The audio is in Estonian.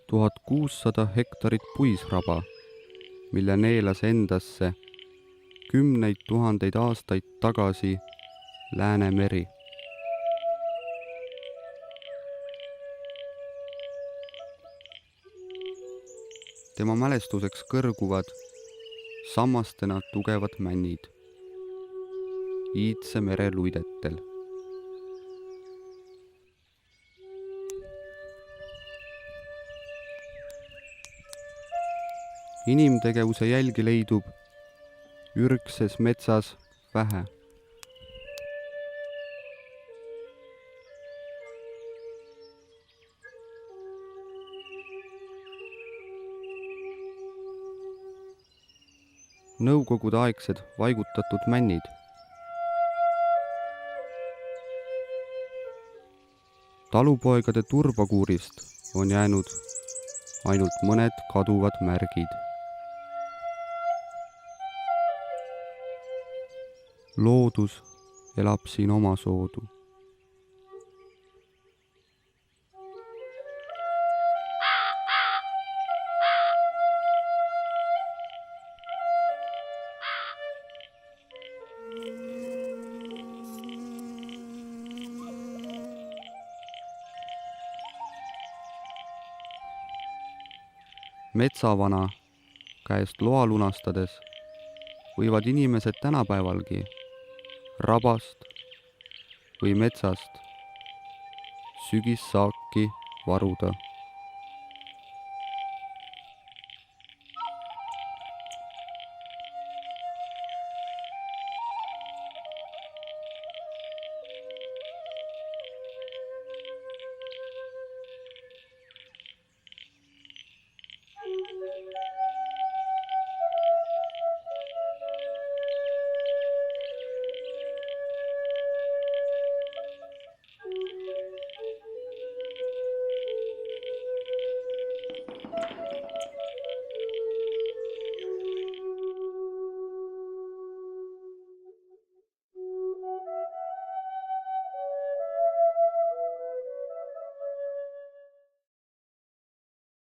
1600 hektarit puisraba, mille neelas endasse 10 000 aastaid tagasi Läänemeri. Tema mälestuseks kõrguvad sammastena tugevad männid Iidse mere luidetel. Inimtegevuse jälgi leidub ürgses metsas vähe. Nõukogudeaegsed vaigutatud männid. Talupoegade turbakuurist on jäänud ainult mõned kaduvad märgid. Loodus elab siin omasoodu. Metsavana käest loa lunastades võivad inimesed tänapäevalgi rabast või metsast sügissaaki varuda.